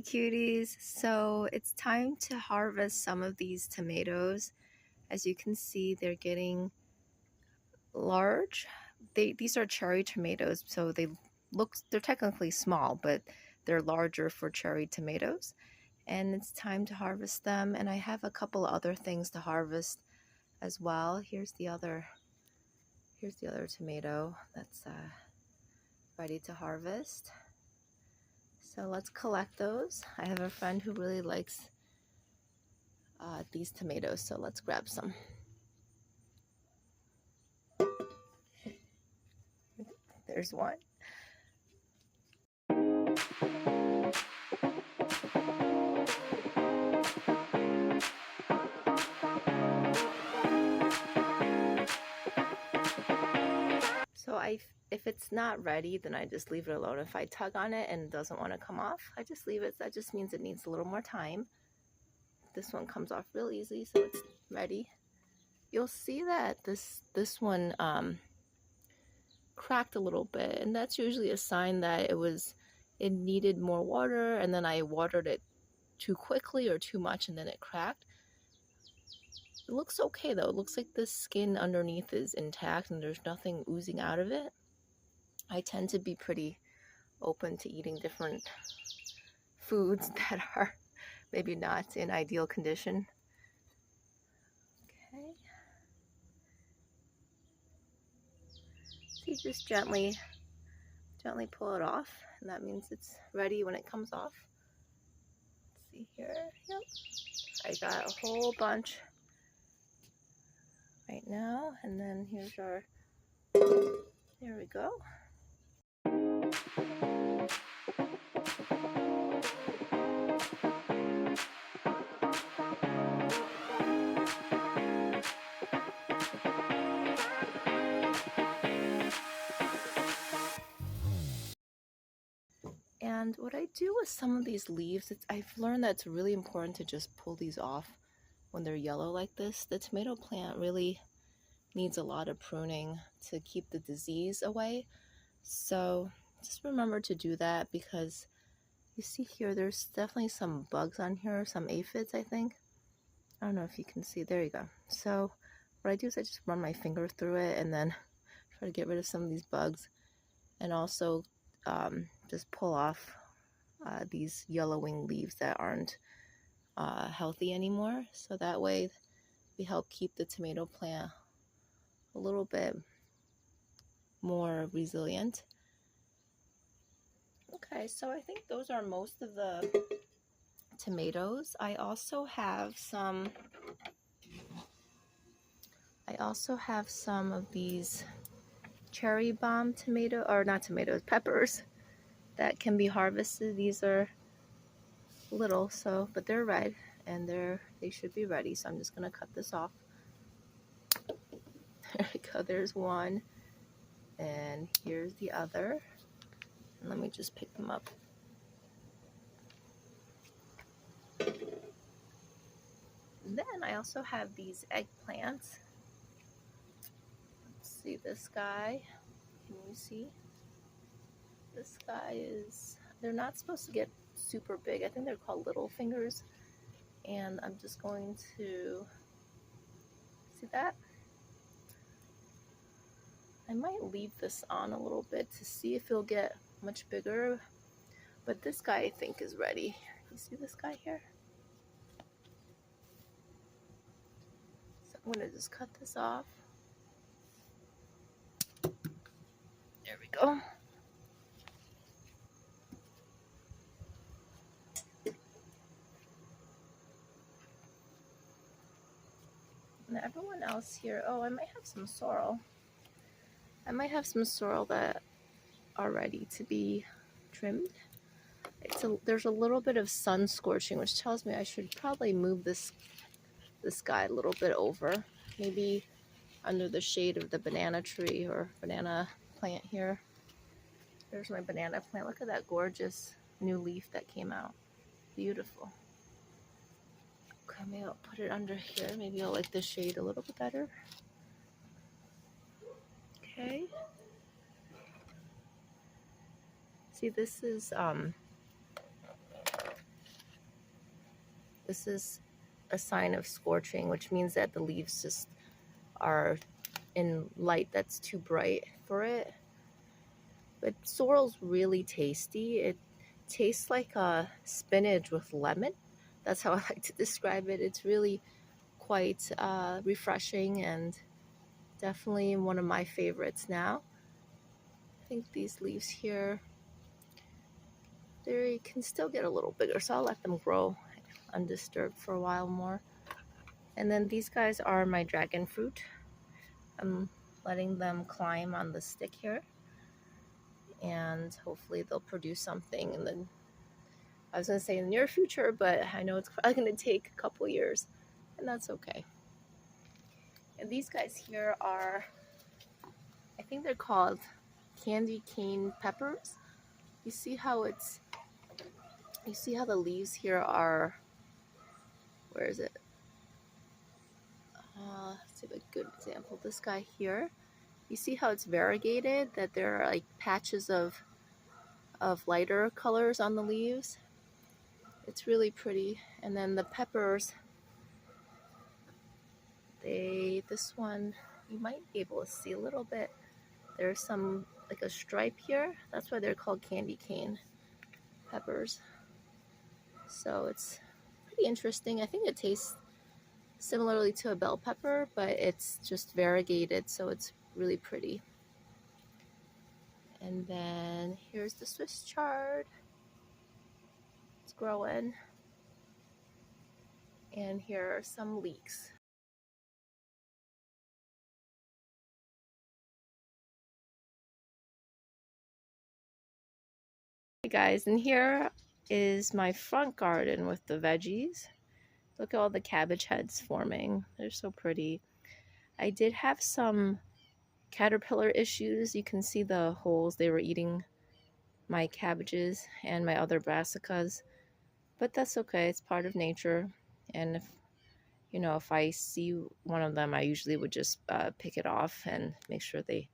cuties. So it's time to harvest some of these tomatoes. As you can see, they're getting large. These are cherry tomatoes, so they're technically small, but they're larger for cherry tomatoes. And it's time to harvest them. And I have a couple other things to harvest as well. Here's the other tomato that's ready to harvest. So let's collect those. I have a friend who really likes these tomatoes, so let's grab some. There's one. So if it's not ready, then I just leave it alone. If I tug on it and it doesn't want to come off, I just leave it. That just means it needs a little more time. This one comes off real easy, so it's ready. You'll see that this one cracked a little bit, and that's usually a sign that it needed more water, and then I watered it too quickly or too much, and then it cracked. It looks okay though. It looks like the skin underneath is intact and there's nothing oozing out of it. I tend to be pretty open to eating different foods that are maybe not in ideal condition. Okay. So you just gently pull it off, and that means it's ready when it comes off. Let's see here. Yep. I got a whole bunch right now, and then there we go. And what I do with some of these leaves, I've learned that it's really important to just pull these off when they're yellow like this. The tomato plant really needs a lot of pruning to keep the disease away. So just remember to do that, because you see here, there's definitely some bugs on here, some aphids, I think. I don't know if you can see. There you go. So what I do is I just run my finger through it and then try to get rid of some of these bugs, and also just pull off these yellowing leaves that aren't healthy anymore. So that way we help keep the tomato plant a little bit more resilient. Okay, so I think those are most of the tomatoes. I also have some of these cherry bomb peppers that can be harvested. These are little, but they're red and they should be ready. So I'm just gonna cut this off. There we go, there's one, and here's the other. And let me just pick them up. And then I also have these eggplants. Let's see this guy. Can you see? This guy they're not supposed to get super big. I think they're called little fingers. And I'm just going to, see that? I might leave this on a little bit to see if it'll get much bigger. But this guy I think is ready. You see this guy here? So I'm gonna just cut this off. There we go. And everyone else here, oh, I might have some sorrel. I might have some sorrel that are ready to be trimmed. There's a little bit of sun scorching, which tells me I should probably move this guy a little bit over, maybe under the shade of the banana tree or banana plant here. There's my banana plant. Look at that gorgeous new leaf that came out. Beautiful. Okay, maybe I'll put it under here. Maybe I'll like the shade a little bit better. Okay. See, this is This is a sign of scorching, which means that the leaves just are in light that's too bright for it. But sorrel's really tasty. It tastes like a spinach with lemon. That's how I like to describe it. It's really quite refreshing and definitely one of my favorites now. I think these leaves here, they can still get a little bigger, so I'll let them grow undisturbed for a while more. And then these guys are my dragon fruit. I'm letting them climb on the stick here, and hopefully they'll produce something in the, I was going to say in the near future, but I know it's probably going to take a couple years, and that's okay. And these guys here are, I think they're called candy cane peppers. You see how the leaves here are, where is it? Let's see a good example. This guy here, you see how it's variegated, that there are like patches of lighter colors on the leaves. It's really pretty. And then the peppers, this one, you might be able to see a little bit. There's some, like a stripe here. That's why they're called candy cane peppers. So it's pretty interesting. I think it tastes similarly to a bell pepper, but it's just variegated, so it's really pretty. And then here's the Swiss chard. It's growing. And here are some leeks. Hey guys, and here is my front garden with the veggies. Look at all the cabbage heads forming. They're so pretty. I did have some caterpillar issues. You can see the holes. They were eating my cabbages and my other brassicas. But that's okay. It's part of nature. And if I see one of them, I usually would just pick it off and make sure they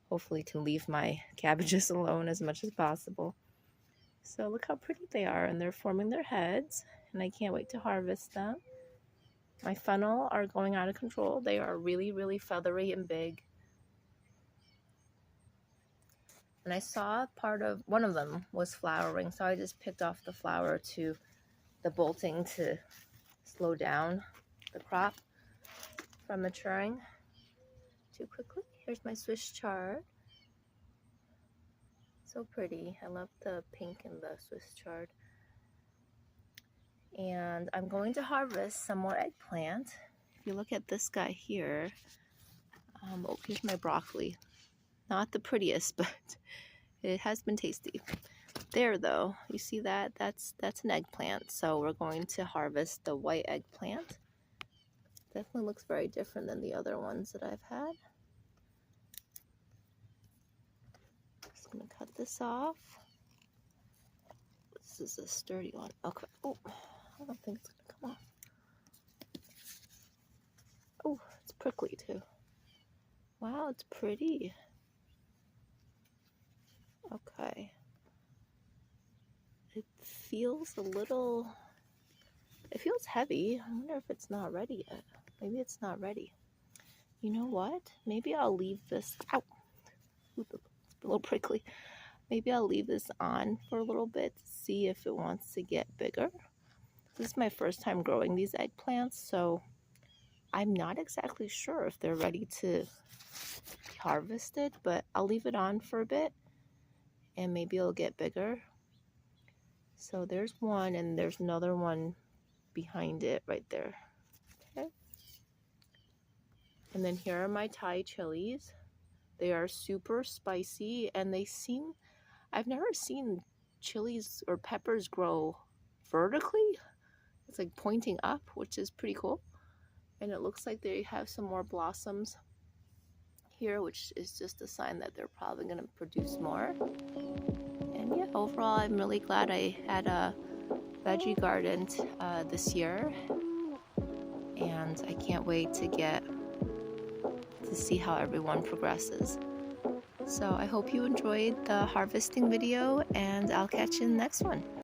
hopefully can leave my cabbages alone as much as possible. So look how pretty they are, and they're forming their heads, and I can't wait to harvest them. My fennel are going out of control. They are really, really feathery and big. And I saw one of them was flowering, so I just picked off the flower to the bolting to slow down the crop from maturing too quickly. Here's my Swiss chard. So pretty. I love the pink in the Swiss chard. And I'm going to harvest some more eggplant. If you look at this guy here, oh, here's my broccoli. Not the prettiest, but it has been tasty. There though, you see that? That's an eggplant. So we're going to harvest the white eggplant. Definitely looks very different than the other ones that I've had. Just gonna cut this off. This is a sturdy one. Okay. Oh, I don't think it's gonna come off. Oh, it's prickly too. Wow, it's pretty. Okay. It feels heavy. I wonder if it's not ready yet. Maybe it's not ready. You know what? Maybe I'll leave this, ow, it's a little prickly. Maybe I'll leave this on for a little bit to see if it wants to get bigger. This is my first time growing these eggplants, so I'm not exactly sure if they're ready to be harvested, but I'll leave it on for a bit and maybe it'll get bigger. So there's one, and there's another one behind it right there. Okay. And then here are my Thai chilies. They are super spicy, and I've never seen chilies or peppers grow vertically. It's like pointing up, which is pretty cool. And it looks like they have some more blossoms here, which is just a sign that they're probably going to produce more. And yeah, overall, I'm really glad I had a veggie garden this year. And I can't wait to see how everyone progresses. So I hope you enjoyed the harvesting video, and I'll catch you in the next one.